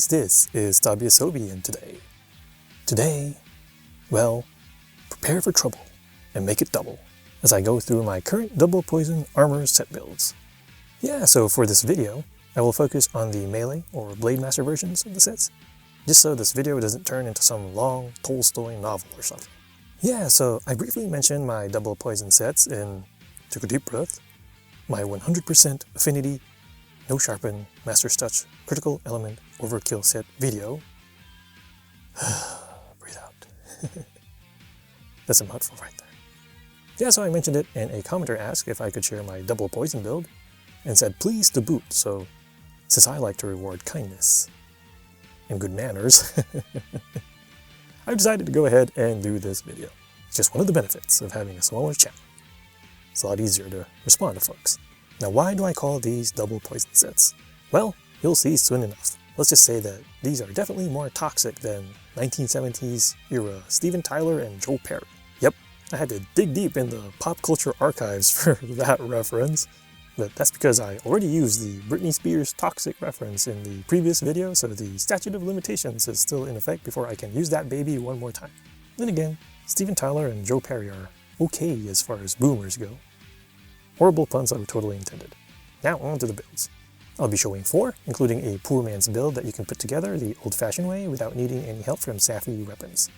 guys, this is doubly, and today, well, prepare for trouble and make it double as I go through my current double poison armor set builds. Yeah, so for this video, I will focus on the melee or blade master versions of the sets, just so this video doesn't turn into some long Tolstoy novel or something. Yeah, so I briefly mentioned my double poison sets in Took a Deep Breath, my 100% affinity, no sharpen, master's touch, critical element, overkill set video. Breathe out. That's a mouthful right there. Yeah, so I mentioned it, and a commenter asked if I could share my double poison build, and said please to boot, so since I like to reward kindness and good manners, I've decided to go ahead and do this video. It's just one of the benefits of having a smaller channel. It's a lot easier to respond to folks. Now, why do I call these double poison sets? Well, you'll see soon enough. Let's just say that these are definitely more toxic than 1970s era Steven Tyler and Joe Perry. Yep, I had to dig deep in the pop culture archives for that reference. But that's because I already used the Britney Spears toxic reference in the previous video, so the statute of limitations is still in effect before I can use that baby one more time. Then again, Steven Tyler and Joe Perry are okay as far as boomers go. Horrible puns are totally intended. Now on to the builds. I'll be showing 4, including a poor man's build that you can put together the old-fashioned way without needing any help from Safi weapons.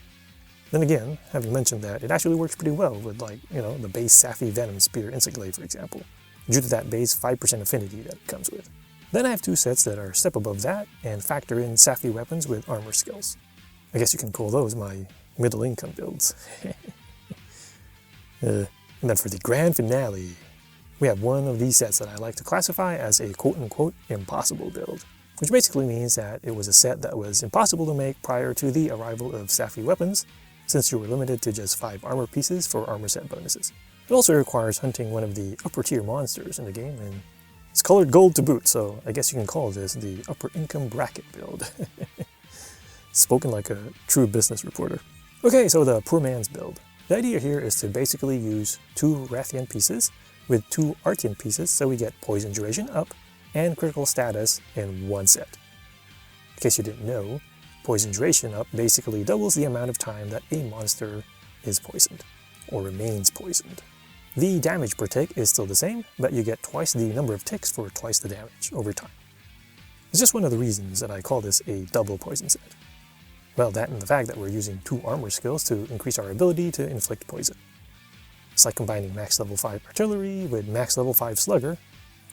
Then again, having mentioned that, it actually works pretty well with, like, the base Safi Venom Spear Insect Glaive, for example, due to that base 5% affinity that it comes with. Then I have 2 sets that are a step above that and factor in Safi weapons with armor skills. I guess you can call those my middle-income builds. And then for the grand finale, we have one of these sets that I like to classify as a quote-unquote impossible build, which basically means that it was a set that was impossible to make prior to the arrival of Safi weapons, since you were limited to just 5 armor pieces for armor set bonuses. It also requires hunting one of the upper tier monsters in the game, and it's colored gold to boot, so I guess you can call this the upper income bracket build. Spoken like a true business reporter. Okay, so the poor man's build. The idea here is to basically use 2 Rathian pieces with 2 Artian pieces, so we get poison duration up and critical status in one set. In case you didn't know, poison duration up basically doubles the amount of time that a monster is poisoned, or remains poisoned. The damage per tick is still the same, but you get twice the number of ticks for twice the damage over time. It's just one of the reasons that I call this a double poison set. Well, that and the fact that we're using 2 armor skills to increase our ability to inflict poison. It's like combining max level 5 artillery with max level 5 slugger,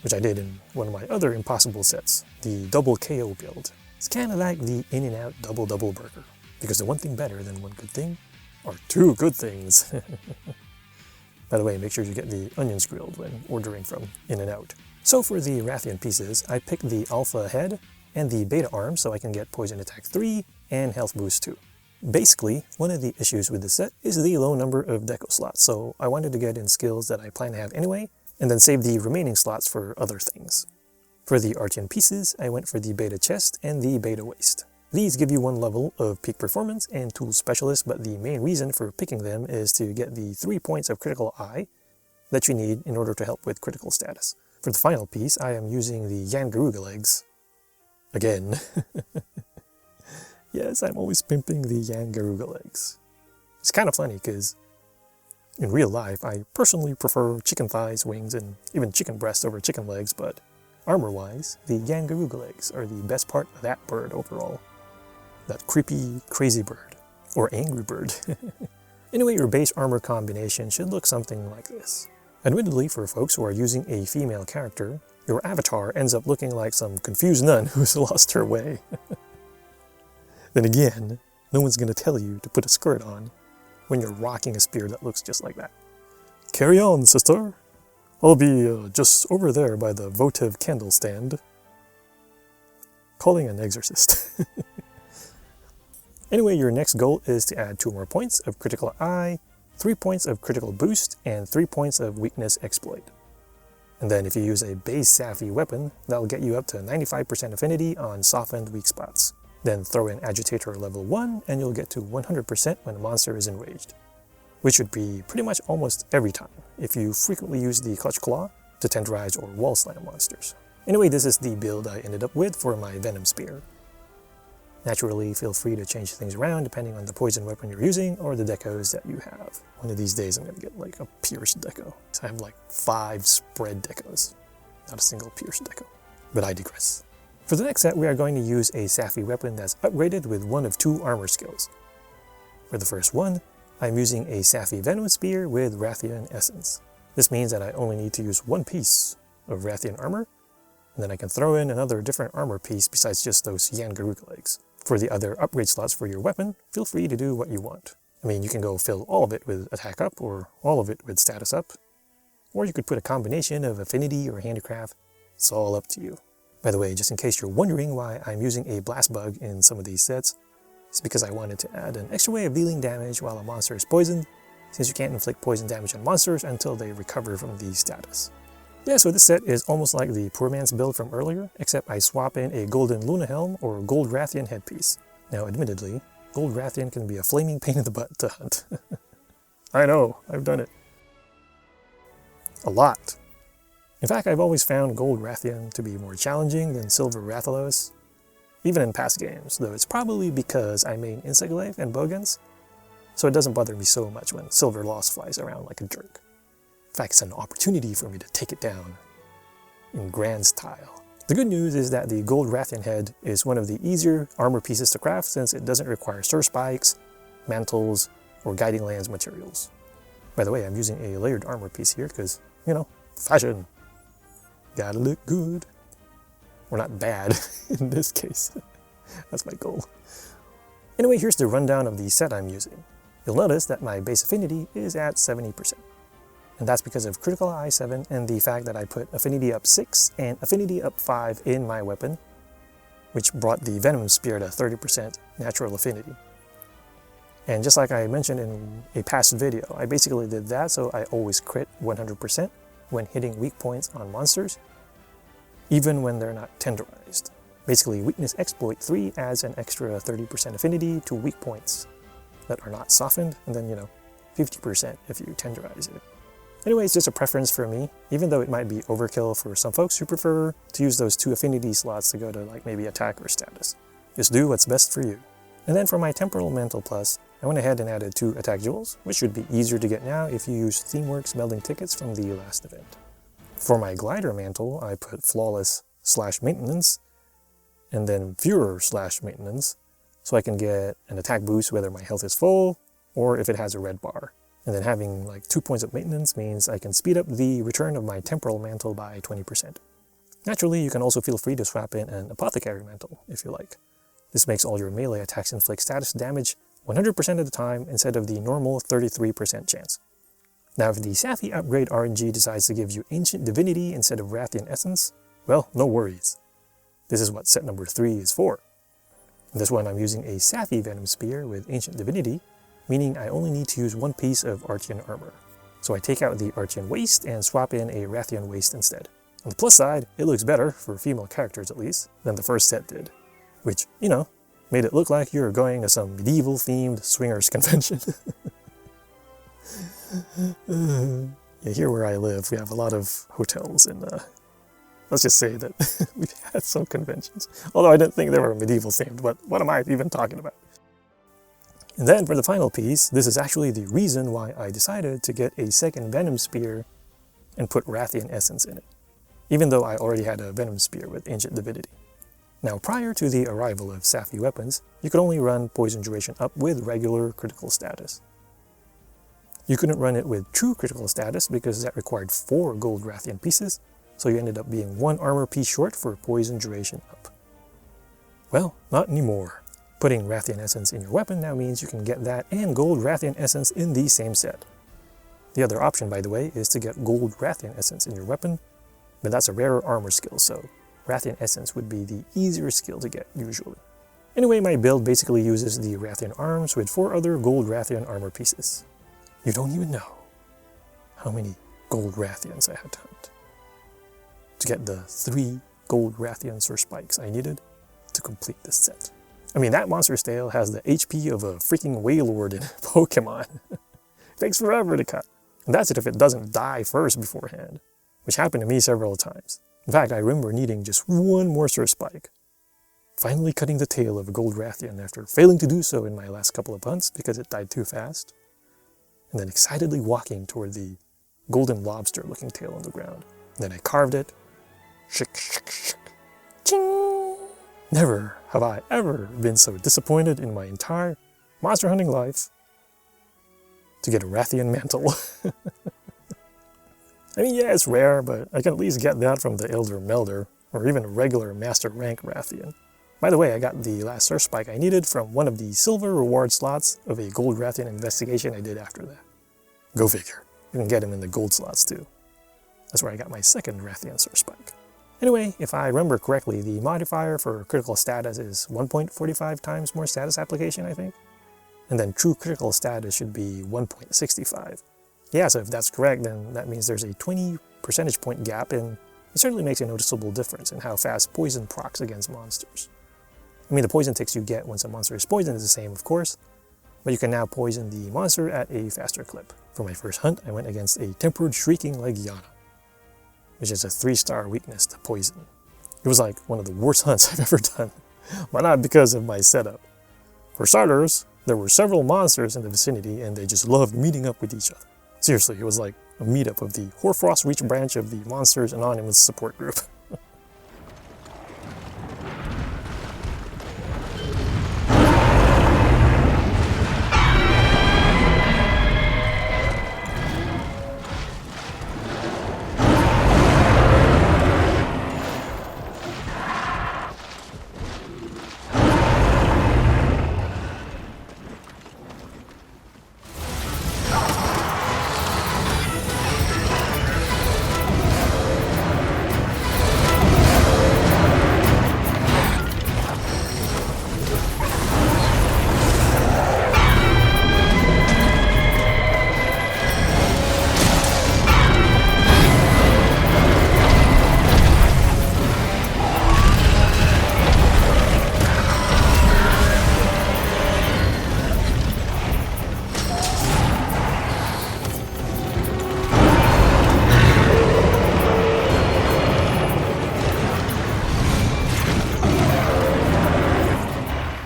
which I did in one of my other impossible sets, the double KO build. It's kind of like the In-N-Out double burger, because the one thing better than one good thing are 2 good things. By the way, make sure you get the onions grilled when ordering from In-N-Out. So for the Rathian pieces, I picked the alpha head and the beta arm so I can get poison attack 3 and health boost 2. Basically, one of the issues with this set is the low number of deco slots, so I wanted to get in skills that I plan to have anyway, and then save the remaining slots for other things. For the Artian pieces, I went for the beta chest and the beta waist. These give you 1 level of peak performance and tool specialist, but the main reason for picking them is to get the 3 points of critical eye that you need in order to help with critical status. For the final piece, I am using the Yangaruga legs. Again. Yes, I'm always pimping the Yangaruga legs. It's kind of funny because in real life, I personally prefer chicken thighs, wings, and even chicken breasts over chicken legs, but armor-wise, the Yangaruga legs are the best part of that bird overall. That creepy, crazy bird. Or angry bird. Anyway, your base armor combination should look something like this. Admittedly, for folks who are using a female character, your avatar ends up looking like some confused nun who's lost her way. Then again, no one's going to tell you to put a skirt on when you're rocking a spear that looks just like that. Carry on, sister. I'll be just over there by the votive candle stand. Calling an exorcist. Anyway, your next goal is to add 2 more points of critical eye, 3 points of critical boost, and 3 points of weakness exploit. And then if you use a base Safi weapon, that'll get you up to 95% affinity on softened weak spots. Then throw in Agitator level 1 and you'll get to 100% when a monster is enraged, which would be pretty much almost every time if you frequently use the Clutch Claw to tenderize or wall slam monsters. Anyway, this is the build I ended up with for my Venom Spear. Naturally, feel free to change things around depending on the poison weapon you're using or the decos that you have. One of these days I'm going to get like a pierced deco. So I have like 5 spread decos, not a single pierced deco. But I digress. For the next set, we are going to use a Safi weapon that's upgraded with one of 2 armor skills. For the first one, I'm using a Safi Venom Spear with Rathian Essence. This means that I only need to use 1 piece of Rathian armor, and then I can throw in another different armor piece besides just those Yangaruka legs. For the other upgrade slots for your weapon, feel free to do what you want. I mean, you can go fill all of it with attack up, or all of it with status up, or you could put a combination of affinity or handicraft. It's all up to you. By the way, just in case you're wondering why I'm using a blast bug in some of these sets, it's because I wanted to add an extra way of dealing damage while a monster is poisoned, since you can't inflict poison damage on monsters until they recover from the status. Yeah, so this set is almost like the poor man's build from earlier, except I swap in a golden Luna Helm or gold Rathian headpiece. Now admittedly, gold Rathian can be a flaming pain in the butt to hunt. I know, I've done it. A lot. In fact, I've always found gold Rathian to be more challenging than silver Rathalos, even in past games, though it's probably because I main Insect Glaive and Bowguns, so it doesn't bother me so much when silver Lost flies around like a jerk. In fact, it's an opportunity for me to take it down in grand style. The good news is that the gold Rathian head is one of the easier armor pieces to craft since it doesn't require surge spikes, mantles, or guiding lands materials. By the way, I'm using a layered armor piece here because, you know, fashion. Gotta look good. Or not bad in this case. That's my goal. Anyway, here's the rundown of the set I'm using. You'll notice that my base affinity is at 70%. And that's because of critical eye 7 and the fact that I put affinity up 6 and affinity up 5 in my weapon, which brought the Venom Spear to 30% natural affinity. And just like I mentioned in a past video, I basically did that so I always crit 100% when hitting weak points on monsters, even when they're not tenderized. Basically, Weakness Exploit 3 adds an extra 30% affinity to weak points that are not softened, and then, 50% if you tenderize it. Anyway, it's just a preference for me, even though it might be overkill for some folks who prefer to use those 2 affinity slots to go to like maybe attack or status. Just do what's best for you. And then for my Temporal Mantle Plus, I went ahead and added 2 attack jewels, which should be easier to get now if you use ThemeWorks melding tickets from the last event. For my Glider Mantle, I put Flawless/Maintenance, and then Furor/Maintenance, so I can get an attack boost whether my health is full, or if it has a red bar. And then having like 2 points of maintenance means I can speed up the return of my Temporal Mantle by 20%. Naturally, you can also feel free to swap in an Apothecary Mantle if you like. This makes all your melee attacks inflict status damage 100% of the time instead of the normal 33% chance. Now if the Safi upgrade RNG decides to give you Ancient Divinity instead of Rathian Essence, well, no worries. This is what set number 3 is for. In this one I'm using a Safi Venom Spear with Ancient Divinity, meaning I only need to use 1 piece of Artian armor. So I take out the Artian waist and swap in a Rathian waist instead. On the plus side, it looks better, for female characters at least, than the first set did. Which, made it look like you were going to some medieval-themed swingers convention. Yeah, here where I live, we have a lot of hotels, and let's just say that we've had some conventions. Although I didn't think they were medieval-themed, but what am I even talking about? And then for the final piece, this is actually the reason why I decided to get a second Venom Spear and put Rathian Essence in it, even though I already had a Venom Spear with Ancient Divinity. Now, prior to the arrival of Safi weapons, you could only run Poison Duration up with regular critical status. You couldn't run it with true critical status because that required 4 gold Rathian pieces, so you ended up being 1 armor piece short for Poison Duration up. Well, not anymore. Putting Rathian Essence in your weapon now means you can get that and gold Rathian Essence in the same set. The other option, by the way, is to get gold Rathian Essence in your weapon, but that's a rarer armor skill, so Rathian Essence would be the easier skill to get, usually. Anyway, my build basically uses the Rathian arms with 4 other gold Rathian armor pieces. You don't even know how many gold Rathians I had to hunt to get the 3 gold Rathian Surge Spikes I needed to complete this set. I mean, that monster stale has the HP of a freaking Wailord in Pokemon. It takes forever to cut. And that's it if it doesn't die first beforehand, which happened to me several times. In fact, I remember needing just 1 more Surge Spike finally cutting the tail of a gold Rathian after failing to do so in my last couple of hunts because it died too fast, and then excitedly walking toward the golden lobster-looking tail on the ground. Then I carved it. Shick, shick, shick. Ching! Never have I ever been so disappointed in my entire monster hunting life to get a Rathian mantle. I mean, yeah, it's rare, but I can at least get that from the Elder Melder, or even a regular Master Rank Rathian. By the way, I got the last Surf Spike I needed from one of the silver reward slots of a gold Rathian investigation I did after that. Go figure. You can get him in the gold slots too. That's where I got my second Rathian Surf Spike. Anyway, if I remember correctly, the modifier for critical status is 1.45 times more status application, I think. And then true critical status should be 1.65. Yeah, so if that's correct, then that means there's a 20 percentage point gap, and it certainly makes a noticeable difference in how fast poison procs against monsters. I mean, the poison ticks you get once a monster is poisoned is the same, of course, but you can now poison the monster at a faster clip. For my first hunt, I went against a Tempered Shrieking Legiana, which is a 3-star weakness to poison. It was like one of the worst hunts I've ever done, but not because of my setup. For starters, there were several monsters in the vicinity and they just loved meeting up with each other. Seriously, it was like a meetup of the Hoarfrost Reach branch of the Monsters Anonymous support group.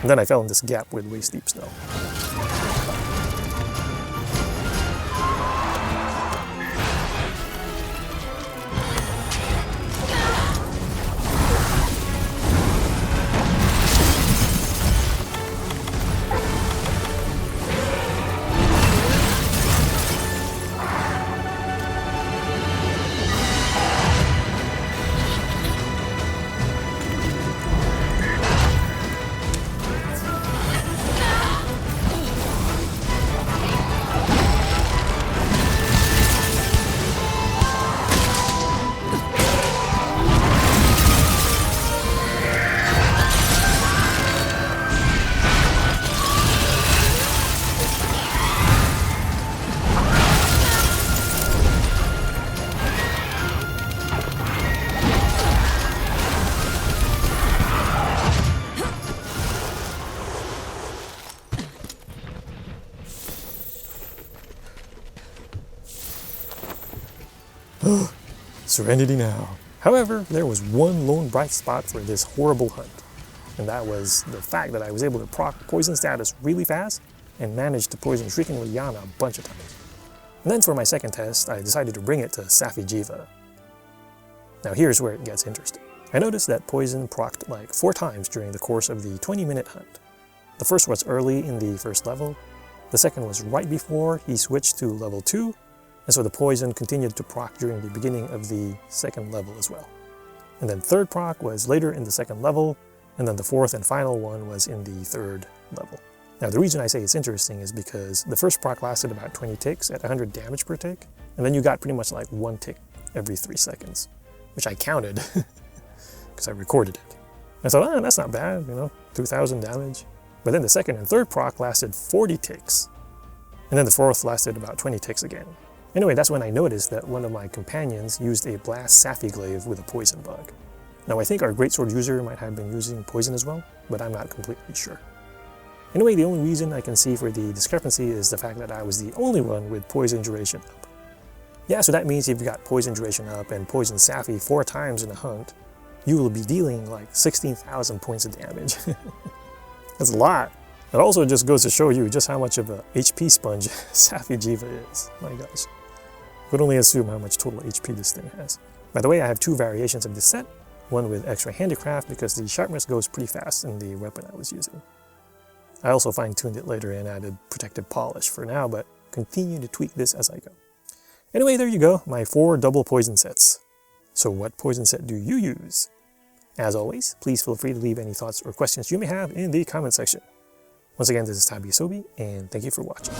And then I fell in this gap with waist deep snow. Serenity now. However, there was one lone bright spot for this horrible hunt, and that was the fact that I was able to proc poison status really fast and managed to poison Shrieking Liana a bunch of times. And then for my second test, I decided to bring it to Safi Jiva. Now here's where it gets interesting. I noticed that poison procced like 4 times during the course of the 20-minute hunt. The first was early in the first level, the second was right before he switched to level 2, and so the poison continued to proc during the beginning of the second level as well. And then third proc was later in the second level, and then the fourth and final one was in the third level. Now the reason I say it's interesting is because the first proc lasted about 20 ticks at 100 damage per tick, and then you got pretty much like 1 tick every 3 seconds, which I counted because I recorded it. I thought, oh, that's not bad, 2,000 damage. But then the second and third proc lasted 40 ticks, and then the fourth lasted about 20 ticks again. Anyway, that's when I noticed that one of my companions used a blast Safi glaive with a poison bug. Now I think our greatsword user might have been using poison as well, but I'm not completely sure. Anyway, the only reason I can see for the discrepancy is the fact that I was the only one with poison duration up. Yeah, so that means if you got poison duration up and poison Safi 4 times in a hunt, you will be dealing like 16,000 points of damage. That's a lot. It also just goes to show you just how much of a HP sponge Safi Jiva is. My gosh. Could only assume how much total HP this thing has. By the way, I have two variations of this set. One with extra handicraft because the sharpness goes pretty fast in the weapon I was using. I also fine-tuned it later and added protective polish for now, but continue to tweak this as I go. Anyway, there you go, my 4 double poison sets. So what poison set do you use? As always, please feel free to leave any thoughts or questions you may have in the comment section. Once again, this is Tabi Sobi, and thank you for watching.